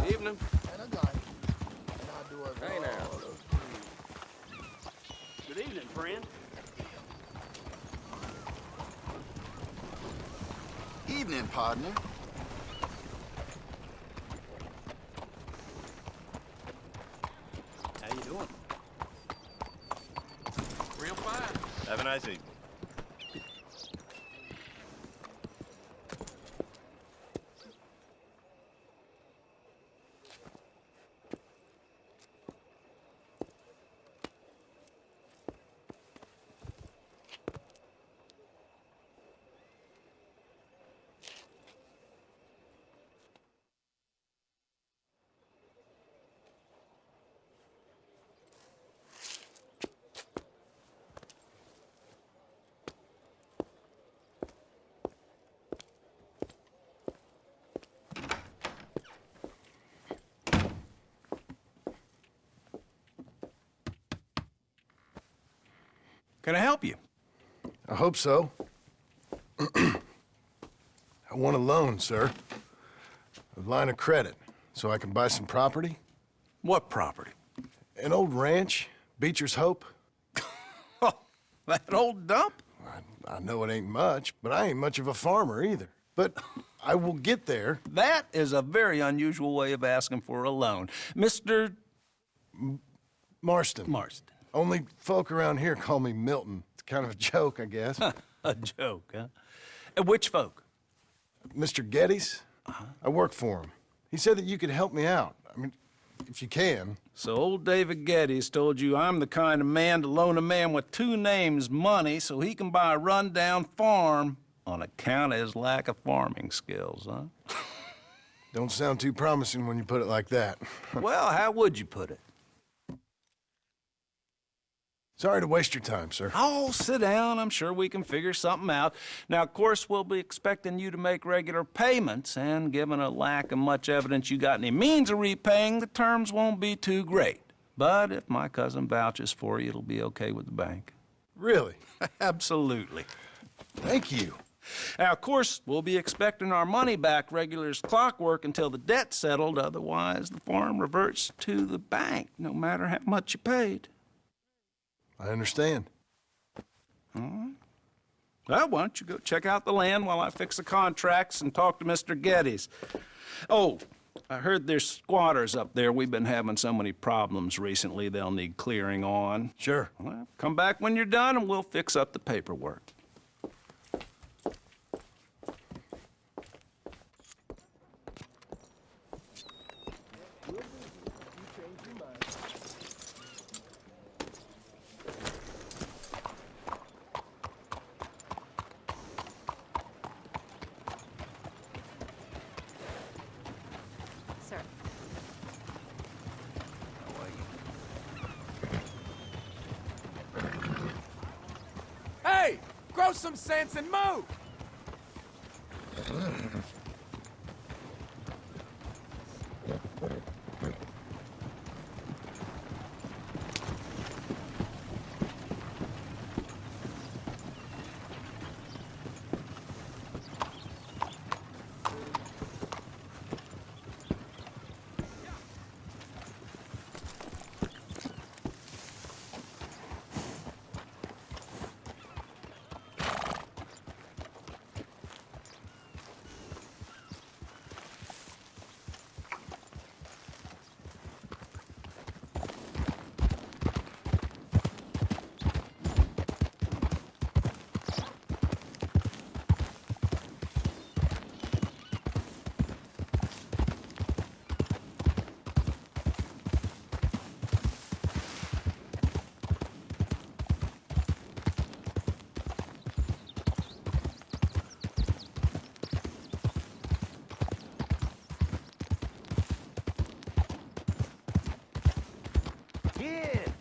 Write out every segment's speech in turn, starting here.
Evening. And a guy. And I do it. Hey, now. Good evening, friend. Evening, partner. How you doing? Real fine. Have a nice evening. Can I help you? I hope so. I want a loan, sir. A line of credit, so I can buy some property. What property? An old ranch, Beecher's Hope. Oh, that old dump? I know it ain't much, but I ain't much of a farmer either. But I will get there. That is a very unusual way of asking for a loan. Mr. Marston. Marston. Only folk around here call me Milton. It's kind of a joke, I guess. A joke, huh? And which folk? Mr. Geddes? I work for him. He said that you could help me out. I mean, if you can. So old David Geddes told you I'm the kind of man to loan a man with two names money so he can buy a rundown farm on account of his lack of farming skills, huh? Don't sound too promising when you put it like that. Well, how would you put it? Sorry to waste your time, sir. Oh, sit down. I'm sure we can figure something out. Now, of course, we'll be expecting you to make regular payments, and given a lack of much evidence you got any means of repaying, the terms won't be too great. But if my cousin vouches for you, it'll be okay with the bank. Really? Absolutely. Thank you. Now, of course, we'll be expecting our money back regular as clockwork until the debt's settled. Otherwise, the farm reverts to the bank, no matter how much you paid. I understand. Well, why don't you go check out the land while I fix the contracts and talk to Mr. Geddes? Oh, I heard there's squatters up there. We've been having so many problems recently, they'll need clearing on. Sure. Well, come back when you're done and we'll fix up the paperwork. Sir. Hey! Grow some sense and move! Give,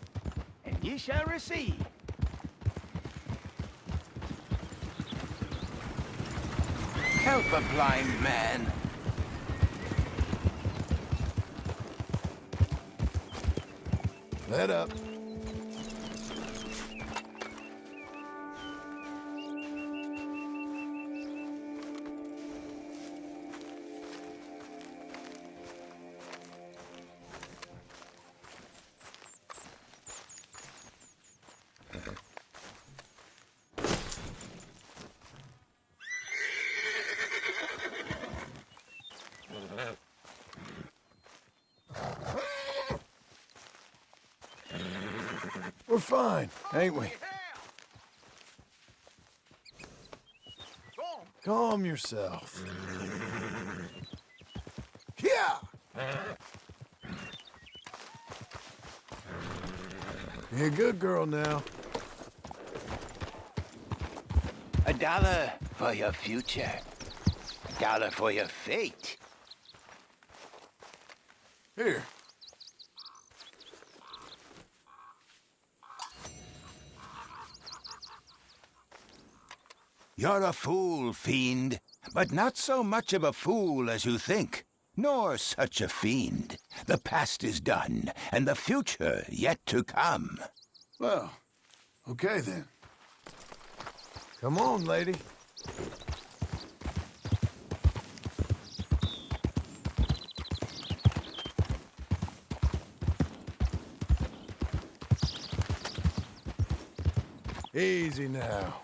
and ye shall receive. Help a blind man. Let up. We're fine, ain't we? Calm yourself. Yeah! You're a good girl now. $1 for your future. $1 for your fate. Here. You're a fool, fiend, but not so much of a fool as you think, nor such a fiend. The past is done, and the future yet to come. Well, okay then. Come on, lady. Easy now.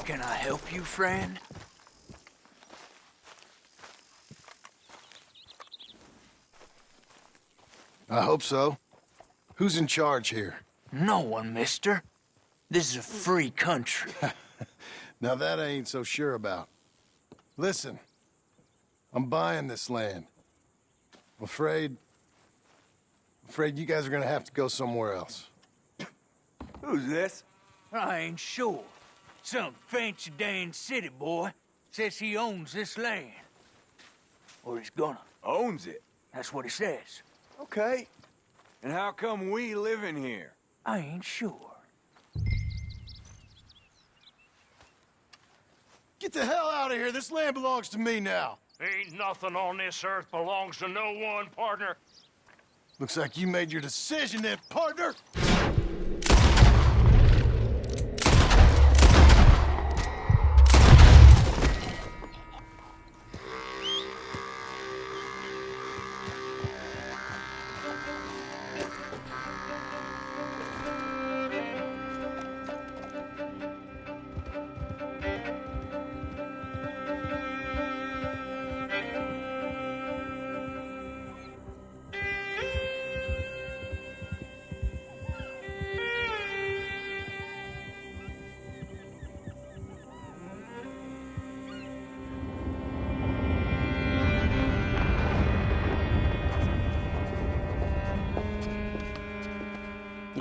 Can I help you, friend? I hope so. Who's in charge here? No one, mister. This is a free country. Now that I ain't so sure about. Listen, I'm buying this land. I'm afraid you guys are gonna have to go somewhere else. Who's this? I ain't sure. Some fancy Dan city boy says he owns this land. Or he's gonna. Owns it. That's what he says. Okay. And how come we live in here? I ain't sure. Get the hell out of here! This land belongs to me now! Ain't nothing on this earth belongs to no one, partner. Looks like you made your decision then, partner!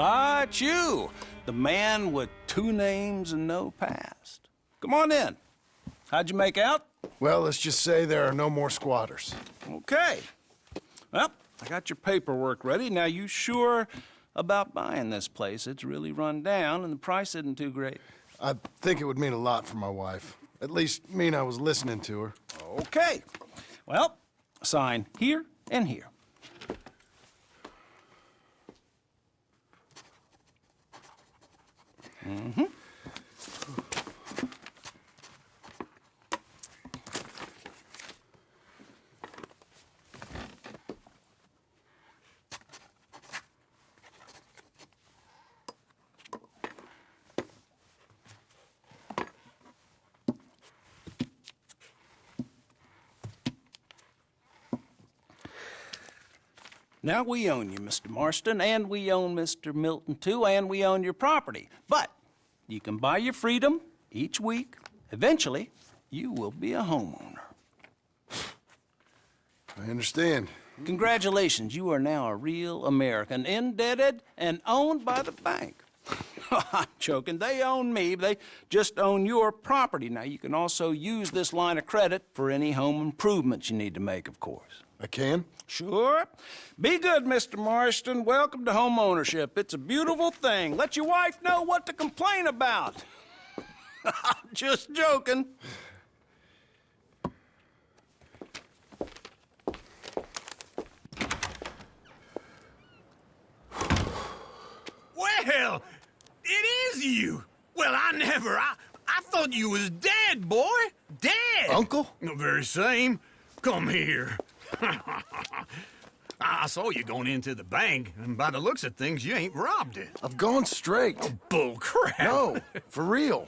Ah, it's you, the man with 2 names and no past. Come on in. How'd you make out? Well, let's just say there are no more squatters. Okay. Well, I got your paperwork ready. Now, you sure about buying this place? It's really run down, and the price isn't too great. I think it would mean a lot for my wife. At least mean I was listening to her. Okay. Well, sign here and here. Mm-hmm. Now, we own you, Mr. Marston, and we own Mr. Milton, too, and we own your property. But you can buy your freedom each week. Eventually, you will be a homeowner. I understand. Congratulations, you are now a real American, indebted and owned by the bank. I'm joking. They own me. They just own your property. Now, you can also use this line of credit for any home improvements you need to make, of course. I can? Sure. Be good, Mr. Marston. Welcome to home ownership. It's a beautiful thing. Let your wife know what to complain about. Just joking. Well, it is you. Well, I thought you was dead, boy. Dead. Uncle? The very same. Come here. I saw you going into the bank, and by the looks of things, you ain't robbed it. I've gone straight. Bull crap. No, for real.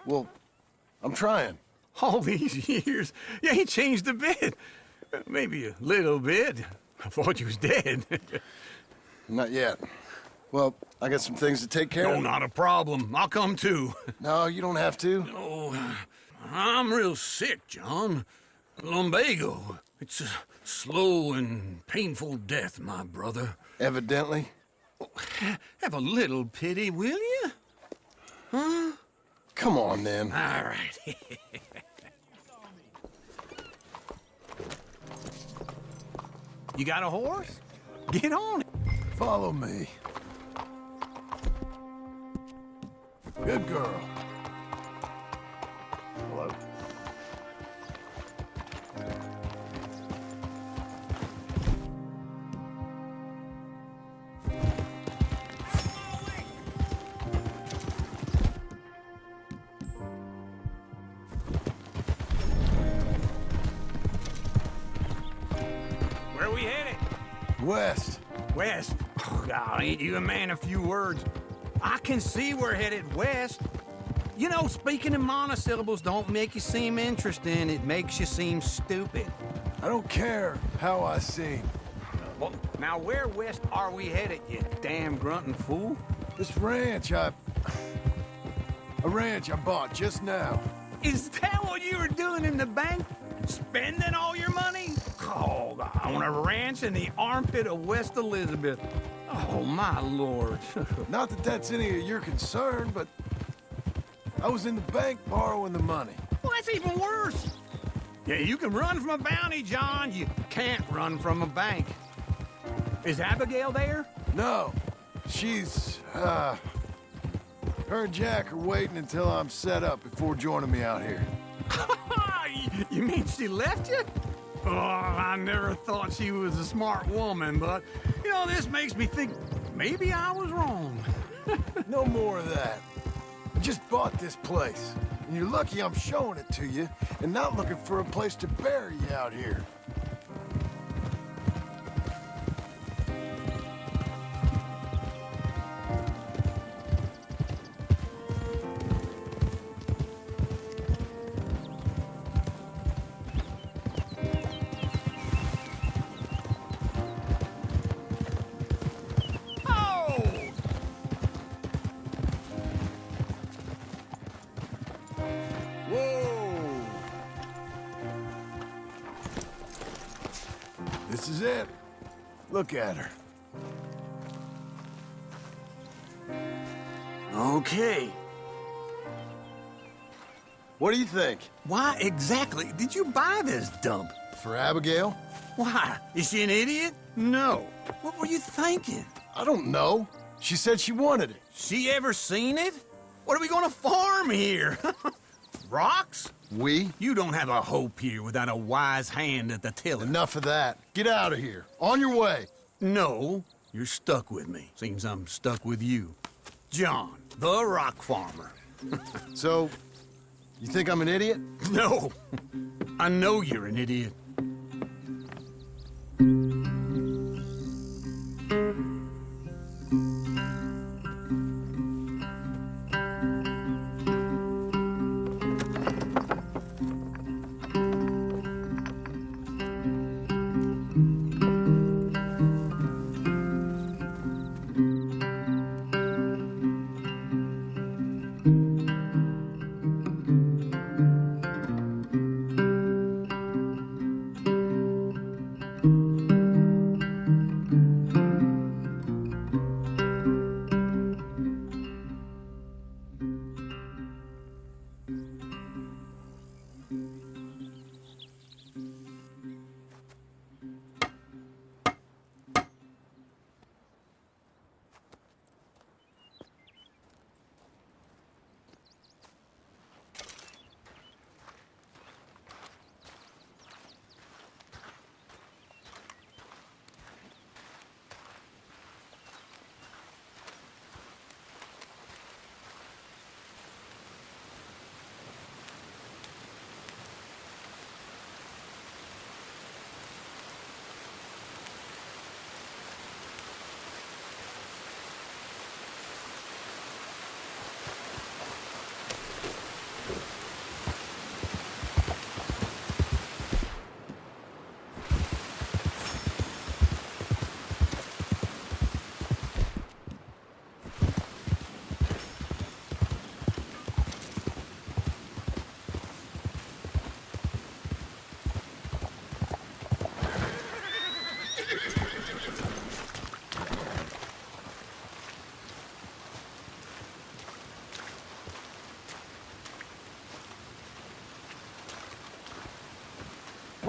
Well, I'm trying. All these years, you ain't changed a bit. Maybe a little bit. I thought you was dead. Not yet. Well, I got some things to take care No, of. not a problem. I'll come too. No, you don't have to. Oh, I'm real sick, John. Lumbago. It's a slow and painful death, my brother. Evidently. Have a little pity, will you? Huh? Come on, then. All right. You got a horse? Get on it. Follow me. Good girl. Hello. Where we headed? West. West. Oh, God, ain't you a man of few words? I can see we're headed west. You know, speaking in monosyllables don't make you seem interesting. It makes you seem stupid. I don't care how I seem. Well, now where west are we headed, you damn grunting fool? This ranch I bought just now. Is that what you were doing in the bank? Spending all your money? Oh, on a ranch in the armpit of West Elizabeth. Oh, my lord. Not that that's any of your concern, but I was in the bank borrowing the money. Well, that's even worse. Yeah, you can run from a bounty, John. You can't run from a bank. Is Abigail there? No, she's, her and Jack are waiting until I'm set up before joining me out here. You mean she left you? Oh, I never thought she was a smart woman, but, you know, this makes me think maybe I was wrong. No more of that. I just bought this place, and you're lucky I'm showing it to you and not looking for a place to bury you out here. This is it. Look at her. Okay. What do you think? Why exactly did you buy this dump? For Abigail? Why? Is she an idiot? No. What were you thinking? I don't know. She said she wanted it. She ever seen it? What are we gonna farm here? Rocks? We? You don't have a hope here without a wise hand at the tiller. Enough of that. Get out of here. On your way. No, you're stuck with me. Seems I'm stuck with you. John, the rock farmer. So, you think I'm an idiot? No, I know you're an idiot.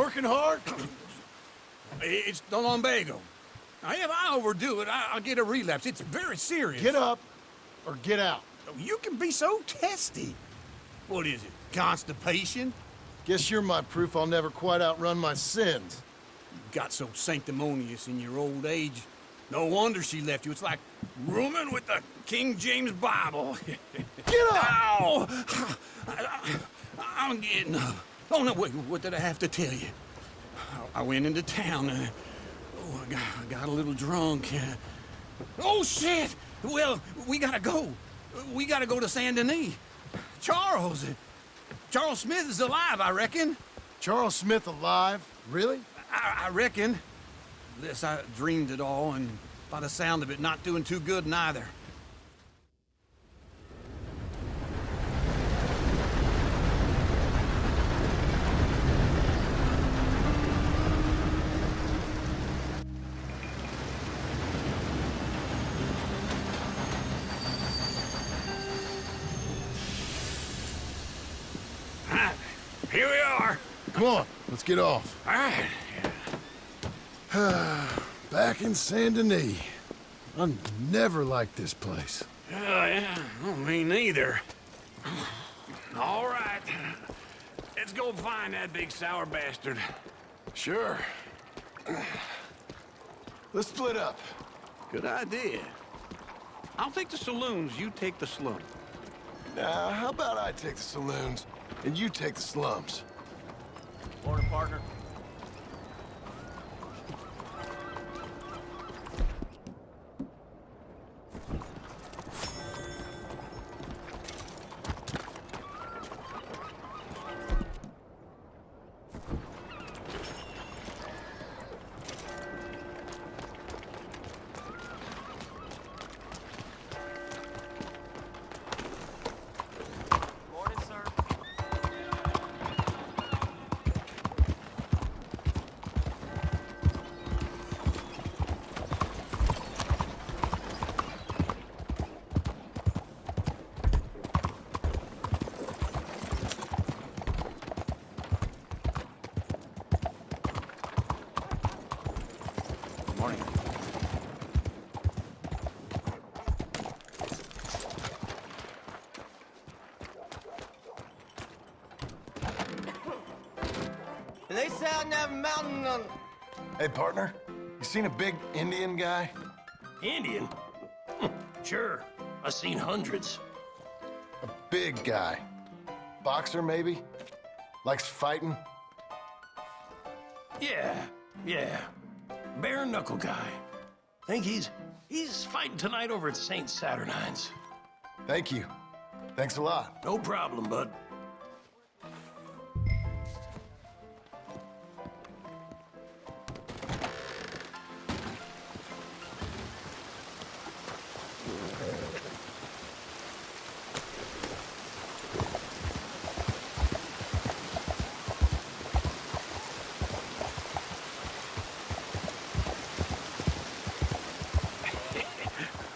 Working hard? It's the lumbago. Now, if I overdo it, I'll get a relapse. It's very serious. Get up or get out. You can be so testy. What is it, constipation? Guess you're my proof I'll never quite outrun my sins. You got so sanctimonious in your old age. No wonder she left you. It's like rooming with the King James Bible. Get up! Ow! I'm getting up. Oh, no, wait, what did I have to tell you? I went into town. I got a little drunk. Oh, shit! Well, we gotta go. We gotta go to Saint Denis. Charles Smith is alive, I reckon. Charles Smith alive? Really? I reckon. Unless I dreamed it all, and by the sound of it, not doing too good neither. Here we are. Come on, let's get off. All right. Back in Saint Denis. I never liked this place. Yeah, well, me neither. All right. Let's go find that big sour bastard. Sure. Let's split up. Good idea. I'll take the saloons, you take the slum. Now, how about I take the saloons and you take the slums? Morning, partner. Morning. And they say out in that mountain on... Hey, partner, you seen a big Indian guy? Indian? Sure. I've seen hundreds. A big guy. Boxer, maybe? Likes fighting? Yeah. Bare knuckle guy. Think he's fighting tonight over at St. Saturnine's. Thank you. Thanks a lot. No problem, bud.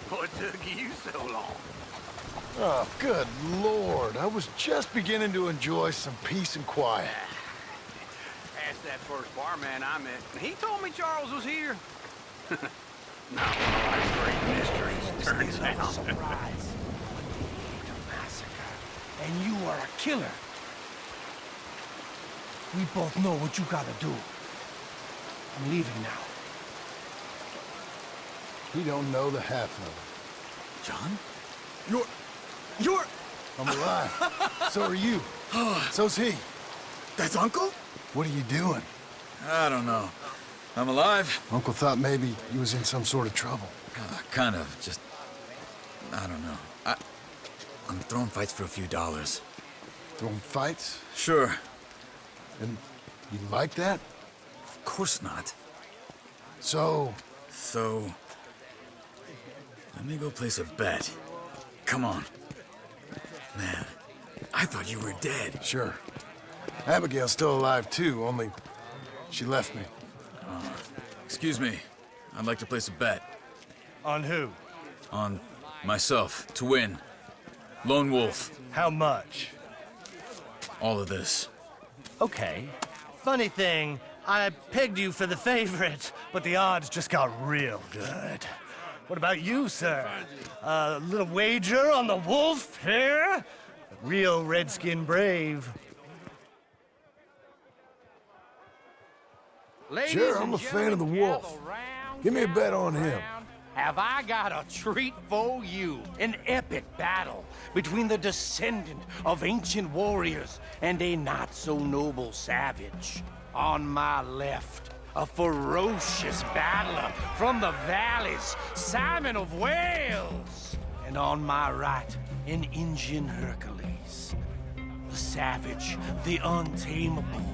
What took you so long? Oh, good Lord. I was just beginning to enjoy some peace and quiet. Asked that first barman I met, and he told me Charles was here. Not one of life's great mysteries, turns out. Surprise. Massacre. And you are a killer. We both know what you gotta do. I'm leaving now. He don't know the half of it. John? You're... I'm alive. So are you. So's he. That's Uncle? What are you doing? I don't know. I'm alive. Uncle thought maybe you was in some sort of trouble. Kind of. Just... I don't know. I'm throwing fights for a few dollars. Throwing fights? Sure. And you like that? Of course not. So... So... Let me go place a bet. Come on. Man, I thought you were dead. Sure. Abigail's still alive, too, only she left me. Excuse me. I'd like to place a bet. On who? On myself, to win. Lone Wolf. How much? All of this. Okay. Funny thing, I pegged you for the favorite, but the odds just got real good. What about you, sir? A little wager on the wolf here? Real redskin brave. Sure, I'm a fan of the wolf. Give me a bet on him. Have I got a treat for you? An epic battle between the descendant of ancient warriors and a not-so-noble savage. On my left, a ferocious battler from the valleys, Simon of Wales. And on my right, an Indian Hercules. The savage, the untamable,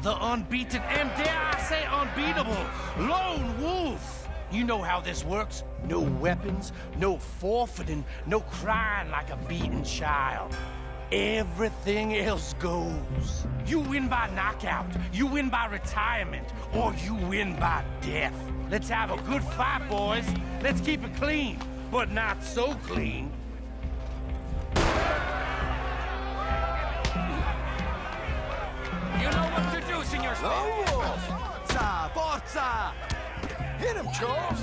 the unbeaten, and dare I say unbeatable, lone wolf. You know how this works. No weapons, no forfeiting, no crying like a beaten child. Everything else goes. You win by knockout, you win by retirement, or you win by death. Let's have a good fight, boys. Let's keep it clean, but not so clean. You know what to do, senor. Lone Wolf! Forza! Forza! Hit him, Charles!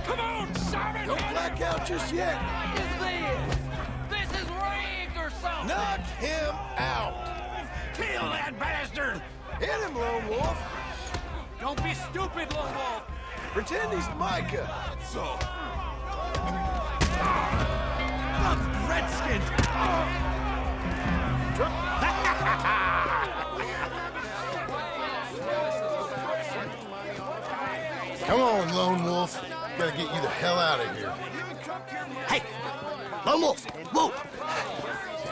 Come on, Simon! Don't black out just yet! What is this? This is rigged or something! Knock him out! Kill that bastard! Hit him, Lone Wolf! Don't be stupid, Lone Wolf! Pretend he's Micah! So... Redskins! Come on, Lone Wolf. Gotta get you the hell out of here. Hey! Lone Wolf! Whoa!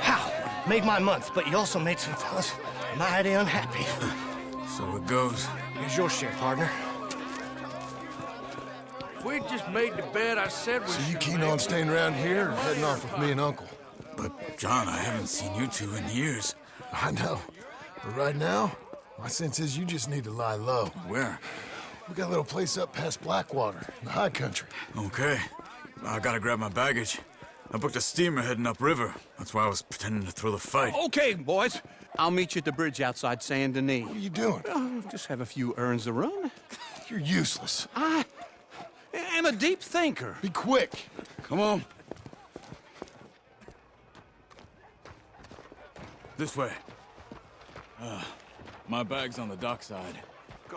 How? Made my month, but you also made some fellas mighty unhappy. So it goes. Here's your share, partner. If we just made the bed I said we So you should keen make, on staying around here or heading off with me and Uncle? But, John, I haven't seen you two in years. I know. But right now, my sense is you just need to lie low. Where? We got a little place up past Blackwater, in the high country. Okay. I gotta grab my baggage. I booked a steamer heading upriver. That's why I was pretending to throw the fight. Okay, boys. I'll meet you at the bridge outside Saint Denis. What are you doing? Just have a few errands to run. You're useless. I am a deep thinker. Be quick. Come on. This way. My bag's on the dockside.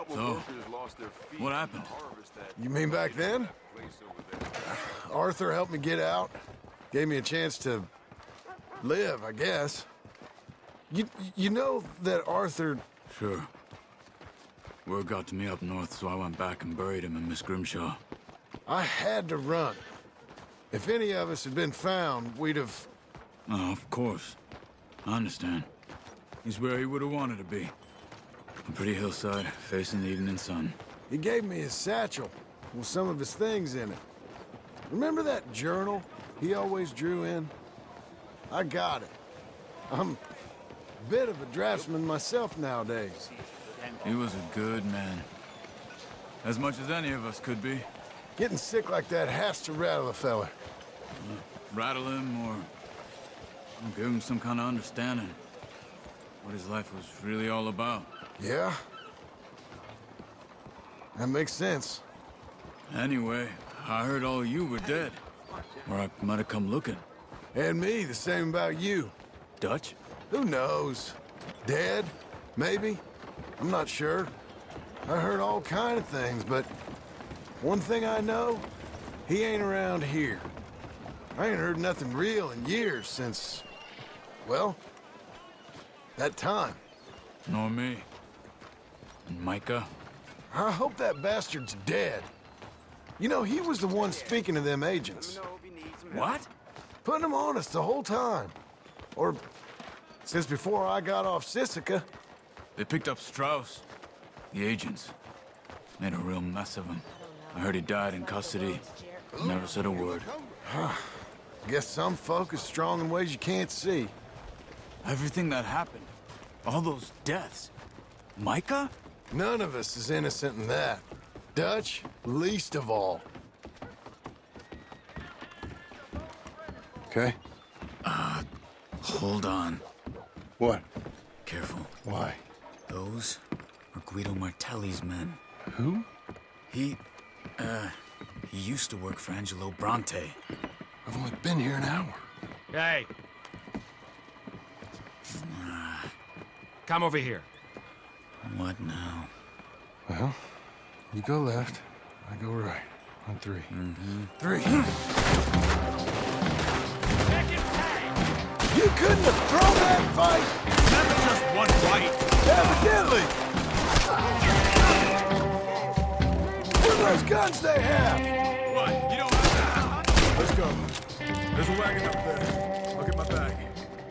So, what happened? You mean back then? Arthur helped me get out. Gave me a chance to live, I guess. You know that Arthur... Sure. Word got to me up north, so I went back and buried him in Miss Grimshaw. I had to run. If any of us had been found, we'd have... Oh, of course. I understand. He's where he would have wanted to be. A pretty hillside, facing the evening sun. He gave me his satchel with some of his things in it. Remember that journal he always drew in? I got it. I'm a bit of a draftsman myself nowadays. He was a good man. As much as any of us could be. Getting sick like that has to rattle a fella. Rattle him or give him some kind of understanding. What his life was really all about. Yeah? That makes sense. Anyway, I heard all you were dead. Or I might have come looking. And me, the same about you. Dutch? Who knows? Dead? Maybe? I'm not sure. I heard all kind of things, but one thing I know, he ain't around here. I ain't heard nothing real in years since, well, that time. Nor me. And Micah? I hope that bastard's dead. You know, he was the one speaking to them agents. What? Putting them on us the whole time. Or since before I got off Sisika. They picked up Strauss. The agents. Made a real mess of him. I heard he died in custody. Never said a word. Guess some folk is strong in ways you can't see. Everything that happened. All those deaths. Micah? None of us is innocent in that. Dutch, least of all. Okay? Hold on. What? Careful. Why? Those are Guido Martelli's men. Who? He used to work for Angelo Bronte. I've only been here an hour. Hey. Come over here. What now? Well, you go left, I go right. On three. Three. You couldn't have thrown that fight! Never just one fight. Evidently! Look at those guns they have! What? You don't have that? Let's go. There's a wagon up there. I'll get my bag.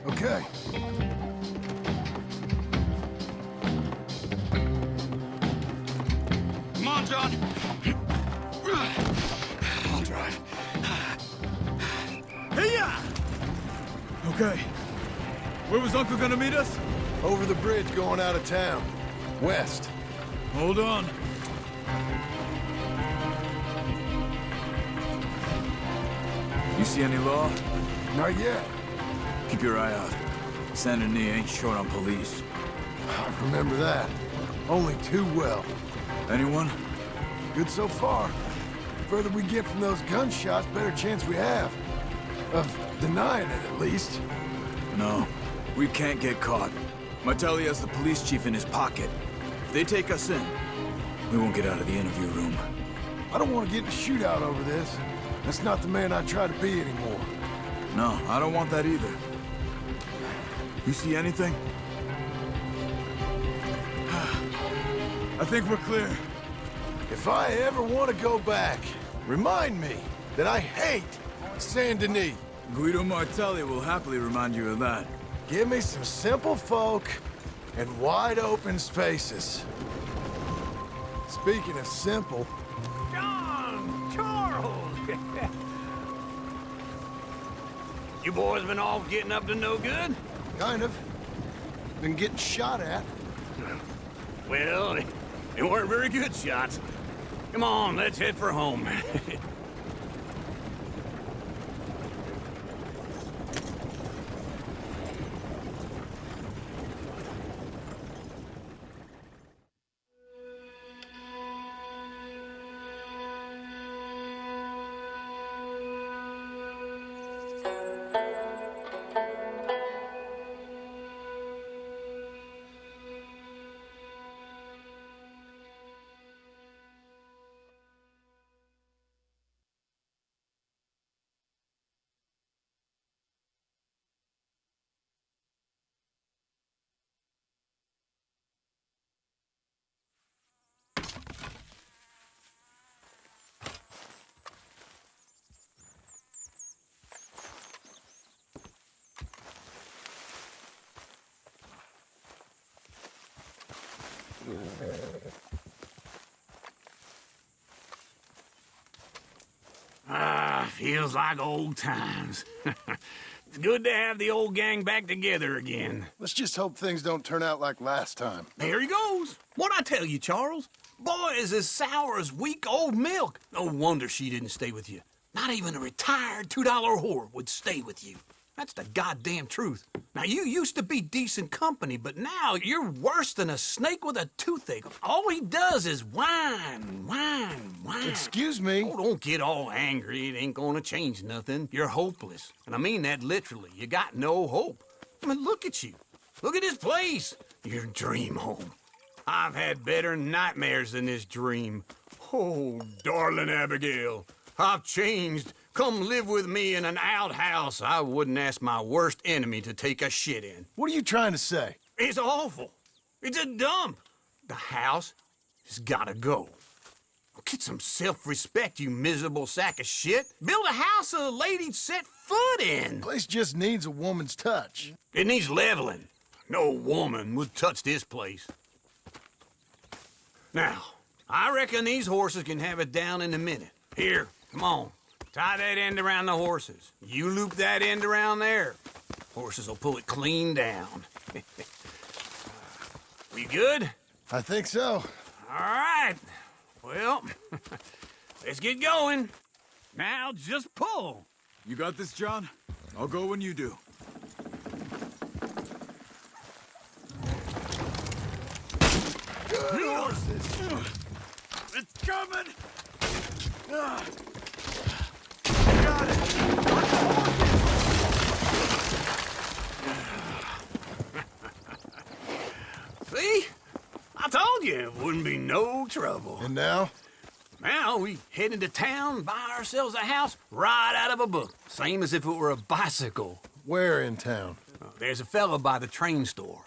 Okay. Come on, John. I'll drive. Hey-ya! Okay. Where was Uncle gonna meet us? Over the bridge going out of town. West. Hold on. You see any law? Not yet. Keep your eye out. Saint Denis ain't short on police. I remember that. Only too well. Anyone? Good so far. Further we get from those gunshots, better chance we have. Of denying it, at least. No. We can't get caught. Martelli has the police chief in his pocket. If they take us in, we won't get out of the interview room. I don't want to get in a shootout over this. That's not the man I try to be anymore. No, I don't want that either. You see anything? I think we're clear. If I ever want to go back, remind me that I hate Saint Denis. Guido Martelli will happily remind you of that. Give me some simple folk and wide open spaces. Speaking of simple, John! Charles! You boys been off getting up to no good? kind of. Been getting shot at. Well, they weren't very good shots. Come on, let's head for home. Feels like old times. It's good to have the old gang back together again. Let's just hope things don't turn out like last time. There he goes. What'd I tell you, Charles? Boy is as sour as weak old milk. No wonder she didn't stay with you. Not even a retired $2 whore would stay with you. That's the goddamn truth. Now, you used to be decent company, but now you're worse than a snake with a toothache. All he does is whine, whine, whine. Excuse me? Oh, don't get all angry. It ain't gonna change nothing. You're hopeless. And I mean that literally. You got no hope. I mean, look at you. Look at this place. Your dream home. I've had better nightmares than this dream. Oh, darling Abigail, I've changed. Come live with me in an outhouse I wouldn't ask my worst enemy to take a shit in. What are you trying to say? It's awful. It's a dump. The house has gotta go. Get some self-respect, you miserable sack of shit. Build a house a lady'd set foot in. Place just needs a woman's touch. It needs leveling. No woman would touch this place. Now, I reckon these horses can have it down in a minute. Here, come on. Tie that end around the horses. You loop that end around there. Horses will pull it clean down. We good? I think so. All right. Well, let's get going. Now just pull. You got this, John? I'll go when you do. It's coming! Got it! See? I told you it wouldn't be no trouble. And now? Now we head into town, buy ourselves a house right out of a book. Same as if it were a bicycle. Where in town? There's a fella by the train store.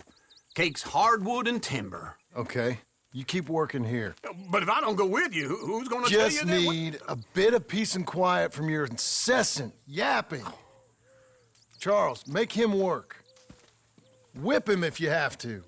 Cakes hardwood and timber. Okay, you keep working here. But if I don't go with you, who's gonna tell you Just that? need a bit of peace and quiet from your incessant yapping. Charles, make him work. Whip him if you have to.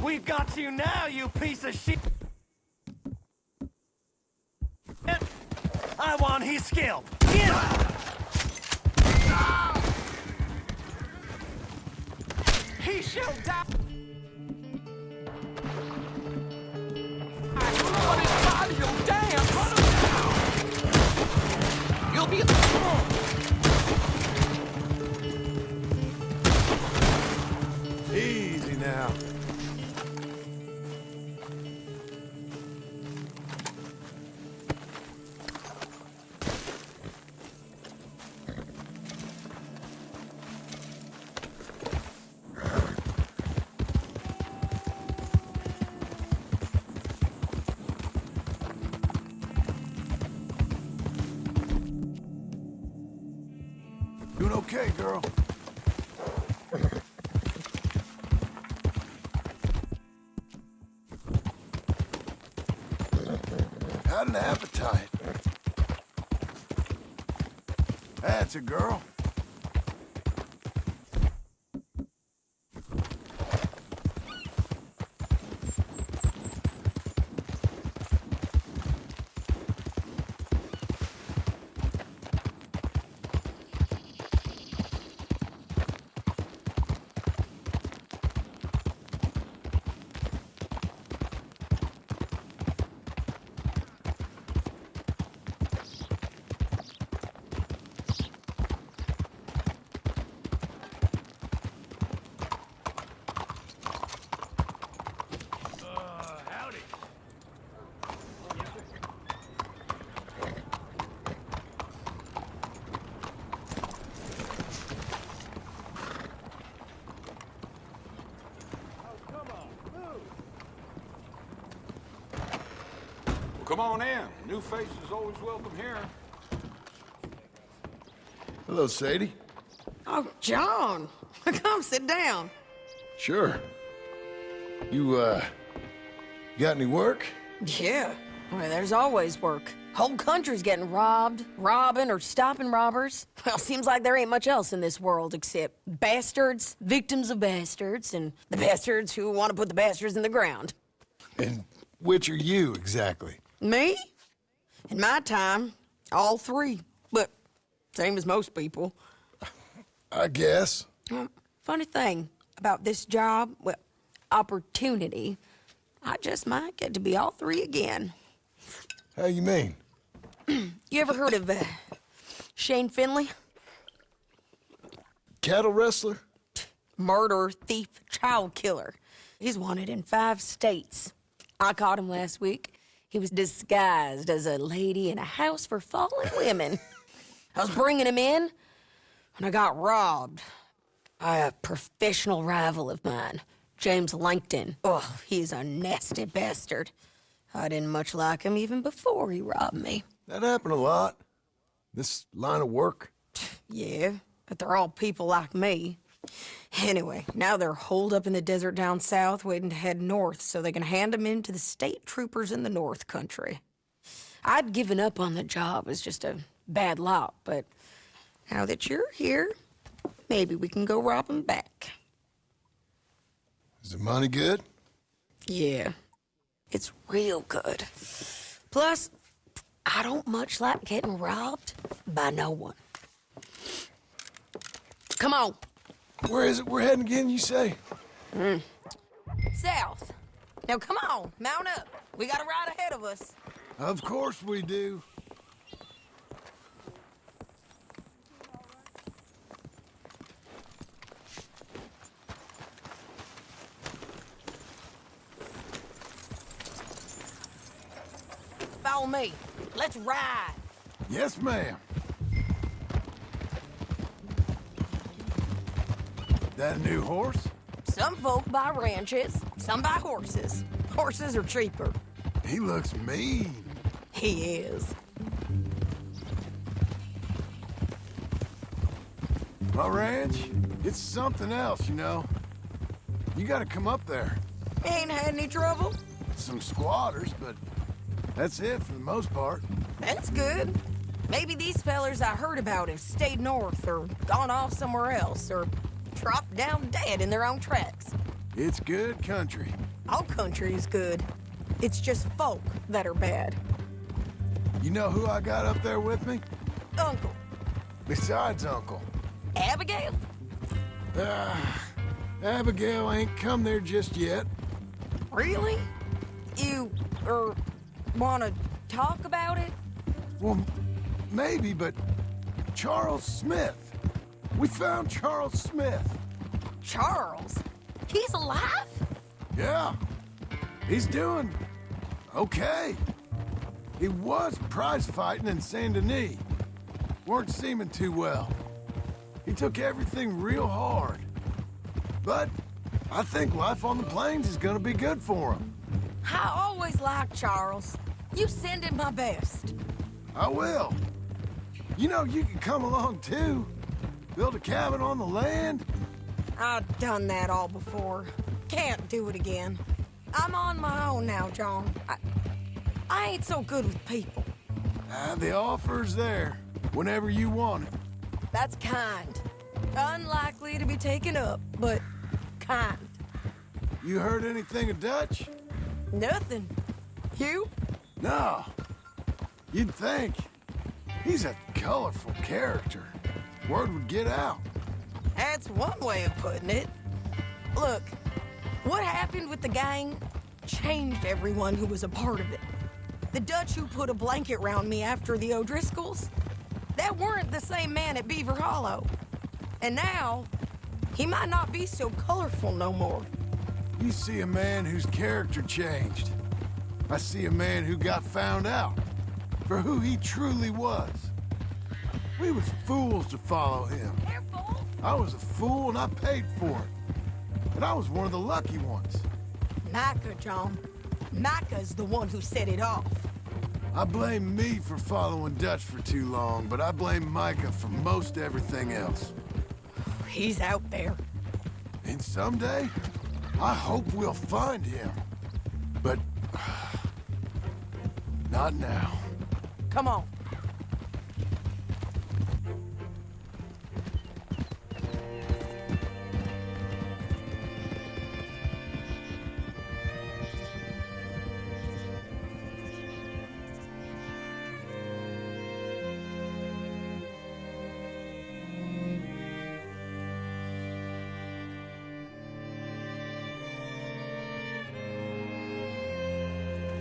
We've got you now, you piece of shit! I want his scalp! Get him! He shall die! What is body, you damn! Run him down! You'll be... Easy now. Doing okay, girl. Had an appetite. That's a girl. Come on in. New faces always welcome here. Hello, Sadie. Oh, John. Come sit down. Sure. You got any work? Yeah. Well, there's always work. Whole country's getting robbed, robbing, or stopping robbers. Well, seems like there ain't much else in this world except bastards, victims of bastards, and the bastards who want to put the bastards in the ground. And which are you, exactly? Me? In my time, all three. But same as most people. I guess. Funny thing about this job, well, opportunity, I just might get to be all three again. How you mean? You ever heard of Shane Finley? Cattle wrestler? Murderer, thief, child killer. He's wanted in 5 states. I caught him last week. He was disguised as a lady in a house for fallen women. I was bringing him in, and I got robbed by a professional rival of mine, James Langton. Oh, he's a nasty bastard. I didn't much like him even before he robbed me. That happened a lot. This line of work. Yeah, but they're all people like me. Anyway, now they're holed up in the desert down south, waiting to head north so they can hand them in to the state troopers in the north country. I'd given up on the job as just a bad lot, but now that you're here, maybe we can go rob them back. Is the money good? Yeah, it's real good. Plus, I don't much like getting robbed by no one. Come on. Where is it we're heading again, you say? South. Now come on, mount up. We got a ride ahead of us. Of course we do. Follow me. Let's ride. Yes, ma'am. That a new horse? Some folk buy ranches, some buy horses. Horses are cheaper. He looks mean. He is. My ranch, it's something else, you know. You gotta come up there. Ain't had any trouble? Some squatters, but that's it for the most part. That's good. Maybe these fellers I heard about have stayed north or gone off somewhere else or dropped down dead in their own tracks. It's good country. All country is good. It's just folk that are bad. You know who I got up there with me? Uncle. Besides Uncle. Abigail? Abigail ain't come there just yet. Really? You, wanna talk about it? Well, maybe, but Charles Smith. We found Charles Smith. Charles? He's alive? Yeah. He's doing okay. He was prize fighting in Saint Denis. Weren't seeming too well. He took everything real hard. But I think life on the plains is gonna be good for him. I always liked Charles. You send him my best. I will. You know, you can come along too. Build a cabin on the land. I've done that all before. Can't do it again. I'm on my own now, John. I ain't so good with people. The offer's there, whenever you want it. That's kind. Unlikely to be taken up, but kind. You heard anything of Dutch? Nothing. You? No. You'd think. He's a colorful character. Word would get out. That's one way of putting it. Look, what happened with the gang changed everyone who was a part of it. The Dutch who put a blanket round me after the O'Driscolls, that weren't the same man at Beaver Hollow. And now, he might not be so colorful no more. You see a man whose character changed. I see a man who got found out for who he truly was. We was fools to follow him. Careful! I was a fool and I paid for it. And I was one of the lucky ones. Micah, John. Micah's the one who set it off. I blame me for following Dutch for too long, but I blame Micah for most everything else. He's out there. And someday, I hope we'll find him. But not now. Come on.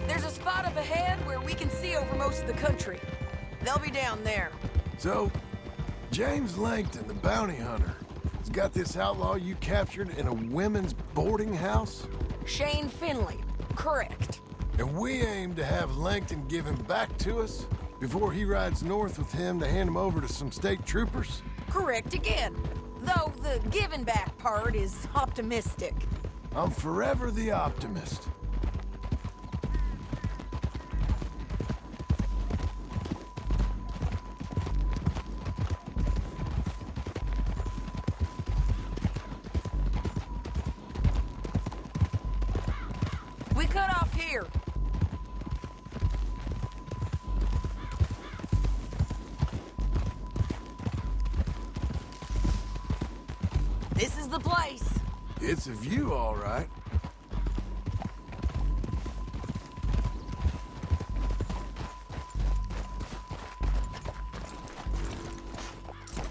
There's a spot up ahead where we can see over most of the country. They'll be down there. So, James Langton, the bounty hunter, has got this outlaw you captured in a women's boarding house? Shane Finley. Correct. And we aim to have Langton give him back to us before he rides north with him to hand him over to some state troopers? Correct again. Though the giving back part is optimistic. I'm forever the optimist. cut off here. This is the place. It's a view, all right.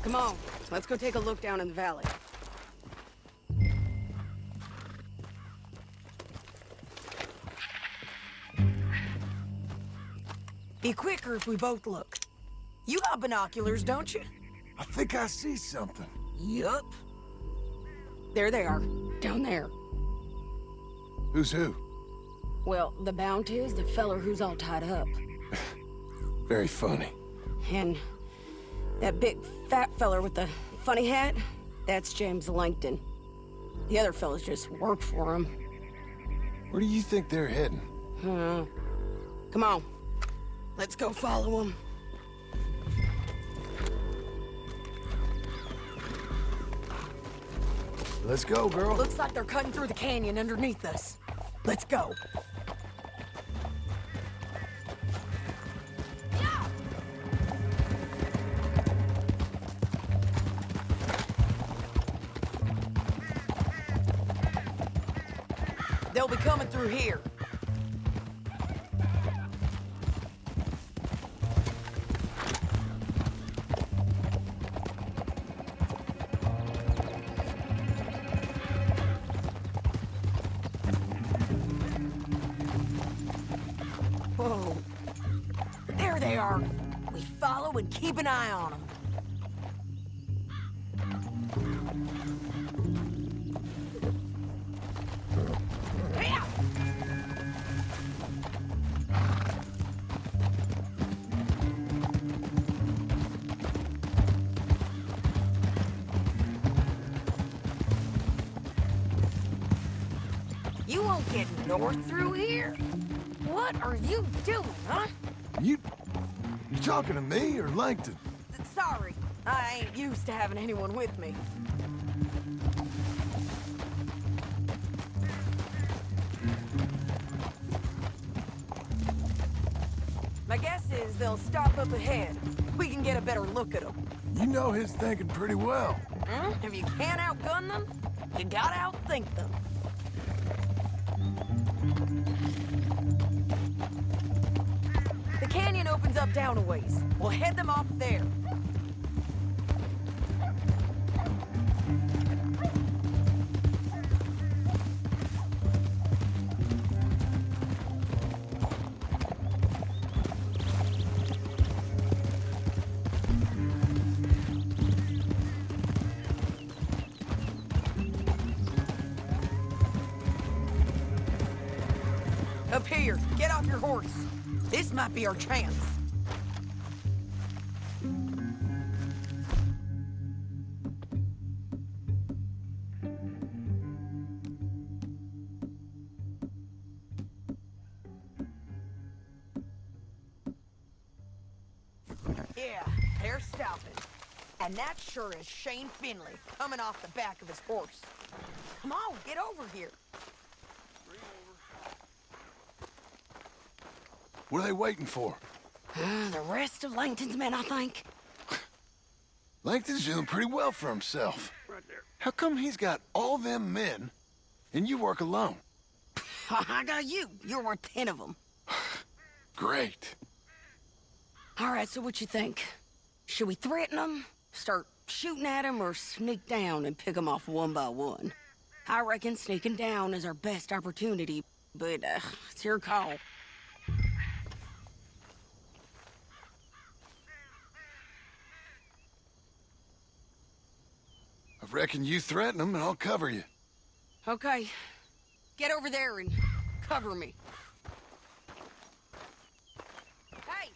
Come on, let's go take a look down in the valley. Be quicker if we both look. You got binoculars, don't you? I think I see something. Yup. There they are, down there. Who's who? Well, the Bounty is the feller who's all tied up. Very funny. And that big fat feller with the funny hat, that's James Langton. The other fellas just work for him. Where do you think they're heading? Come on. Let's go follow them. Let's go, girl. Looks like they're cutting through the canyon underneath us. Let's go. They'll be coming through here. Whoa. There they are. We follow and keep an eye on them. You won't get north through here? What are you doing, huh? You talking to me or Langton? Sorry, I ain't used to having anyone with me. My guess is they'll stop up ahead. We can get a better look at them. You know his thinking pretty well. If you can't outgun them, you gotta outthink them. The canyon opens up down a ways. We'll head them off there. Up here, get off your horse. This might be our chance. Yeah, they're stopping. And that sure is Shane Finley coming off the back of his horse. Come on, get over here. What are they waiting for? The rest of Langton's men, I think. Langton's doing pretty well for himself. How come he's got all them men and you work alone? I got you. You're worth 10 of them. Great. All right, so what you think? Should we threaten them, start shooting at them, or sneak down and pick them off one by one? I reckon sneaking down is our best opportunity, but it's your call. I reckon you threaten them and I'll cover you. Okay. Get over there and cover me. Hey!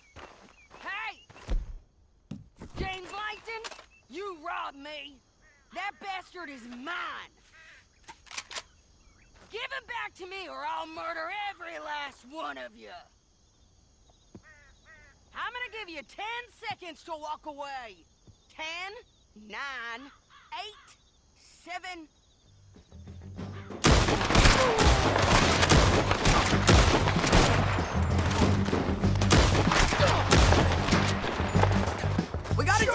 Hey! James Langton, you robbed me. That bastard is mine. Give him back to me or I'll murder every last one of you. I'm gonna give you 10 seconds to walk away. 10, 9, 8, 7...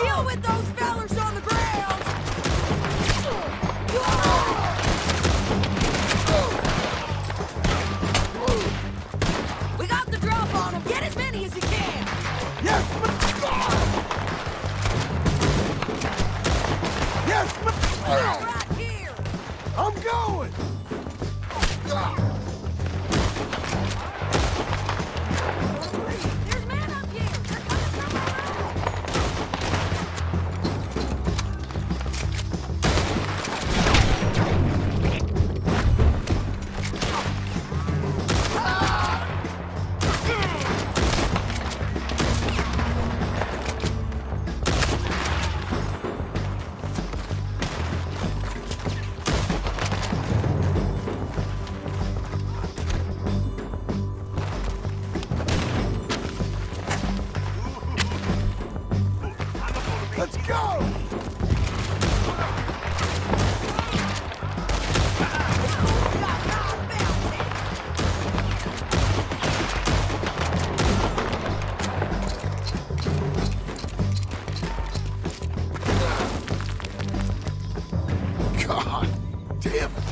deal with those fellers on the ground! We got the drop on them. Get as many as you can. Yes, Yes, Right here. I'm going! There's men up here. They're coming from the Let's go! God damn it.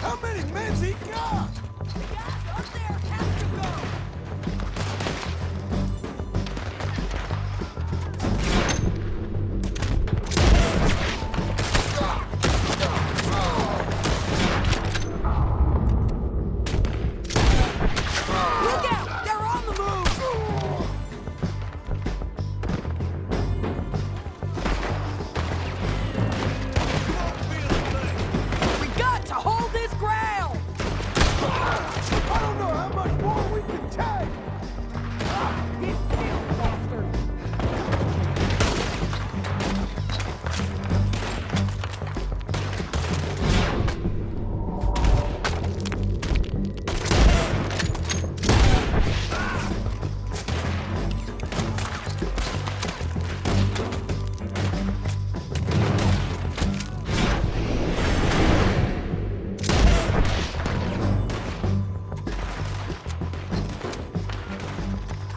How many men's he got? up there have to go. Look out! They're on the move! We got to hold this ground! I don't know how much more we can take! Get still, bastard!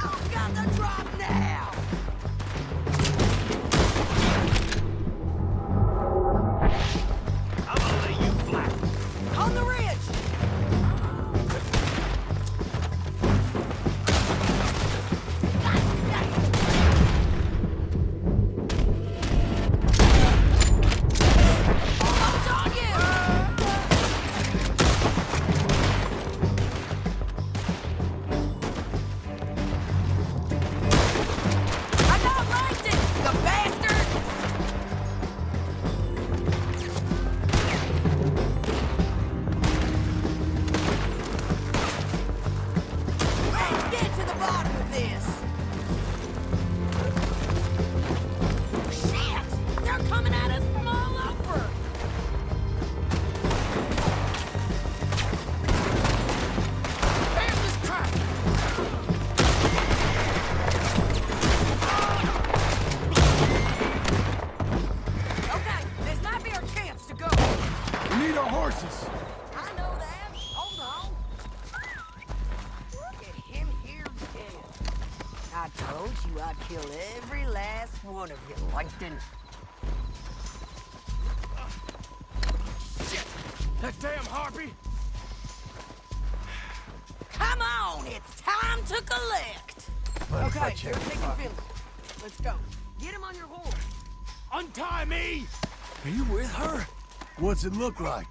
Oh, got the drop now! I'm gonna lay you flat. On the ridge! It's on you! I got Langston, the bastard! Let's get to the bottom of this! Shit! They're coming at us from all over! Damn this crap! Okay, this might be our chance to go. We need our horses. I know that. Hold on. Look at him here dead. I told you I'd kill every last one of you, Langton. That damn harpy! Come on, it's time to collect. Okay, you're taking Philly. Let's go. Get him on your horse. Untie me! Are you with her? What's it look like?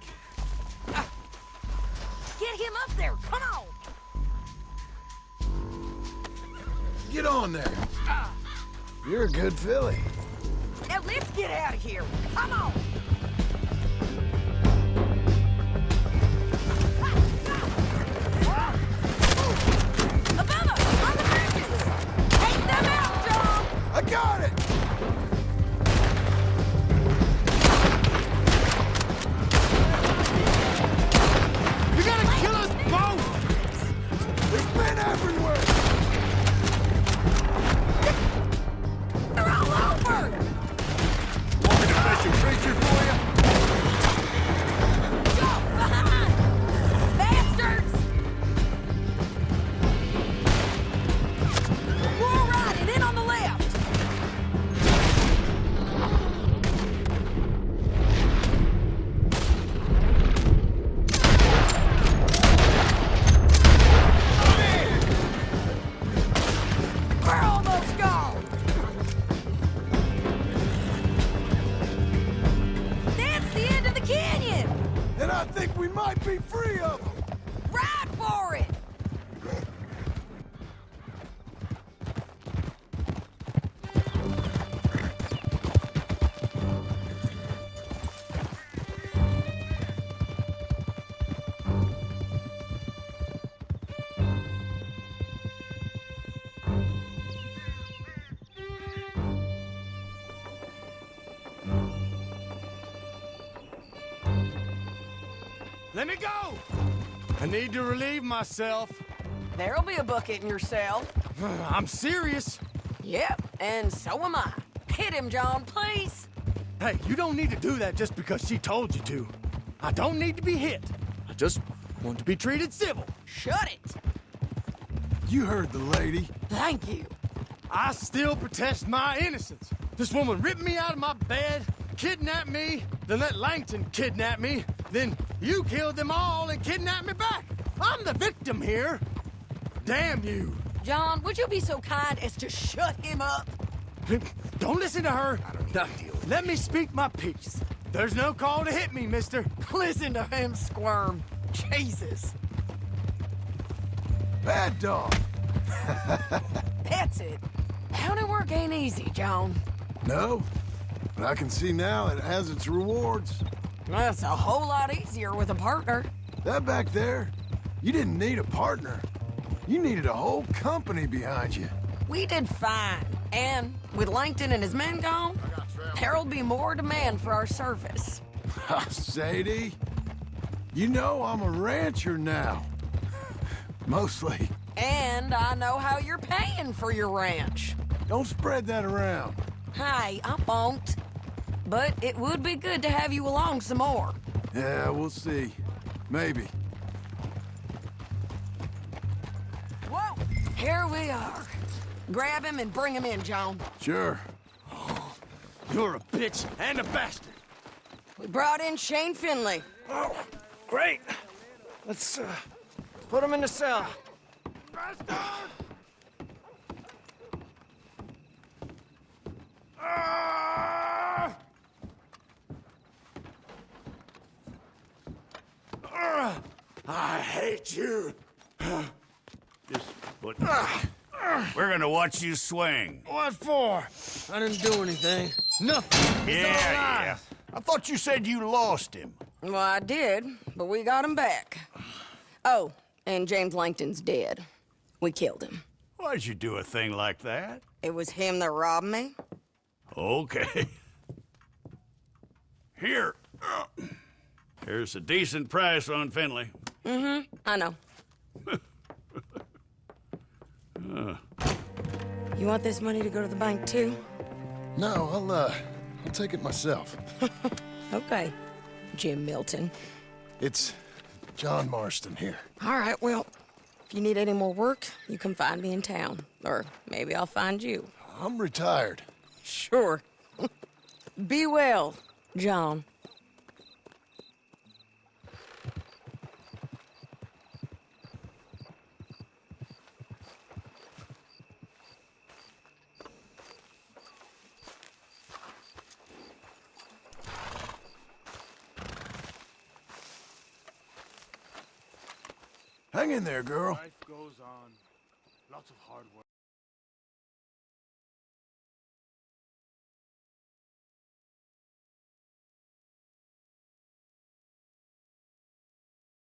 Get him up there. Come on. Get on there. You're a good filly. Now let's get out of here. Come on. Above us, on the bridges. Take them out, John. I got it! You're gonna kill us both! There's men everywhere! They're all over. Want me to fetch a creature for Let me go! I need to relieve myself. There'll be a bucket in your cell. I'm serious. Yep, and so am I. Hit him, John, please. Hey, you don't need to do that just because she told you to. I don't need to be hit. I just want to be treated civil. Shut it. You heard the lady. Thank you. I still protest my innocence. This woman ripped me out of my bed, kidnapped me, then let Langton kidnap me, then you killed them all and kidnapped me back. I'm the victim here. Damn you. John, would you be so kind as to shut him up? Don't listen to her. Now, let me speak my piece. There's no call to hit me, mister. Listen to him squirm. Jesus. Bad dog. That's it. County work ain't easy, John. No, but I can see now it has its rewards. That's a whole lot easier with a partner. That back there, you didn't need a partner. You needed a whole company behind you. We did fine. And with Langton and his men gone, there'll be more demand for our service. Sadie, you know I'm a rancher now. Mostly. And I know how you're paying for your ranch. Don't spread that around. Hey, I won't. But it would be good to have you along some more. Yeah, we'll see. Maybe. Whoa! Here we are. Grab him and bring him in, John. Sure. You're a bitch and a bastard. We brought in Shane Finley. Oh, great. Let's, put him in the cell. Bastard! I hate you. Just put... We're gonna watch you swing. What for? I didn't do anything. Nothing. It's all Yeah. lies. I thought you said you lost him. Well, I did, but we got him back. Oh, and James Langton's dead. We killed him. Why'd you do a thing like that? It was him that robbed me. Okay. Here. Here's a decent price on Finley. Mm-hmm, I know. You want this money to go to the bank, too? No, I'll take it myself. Okay, Jim Milton. It's John Marston here. All right, well, if you need any more work, you can find me in town. Or maybe I'll find you. I'm retired. Sure. Be well, John. Hang in there, girl. Life goes on. Lots of hard work.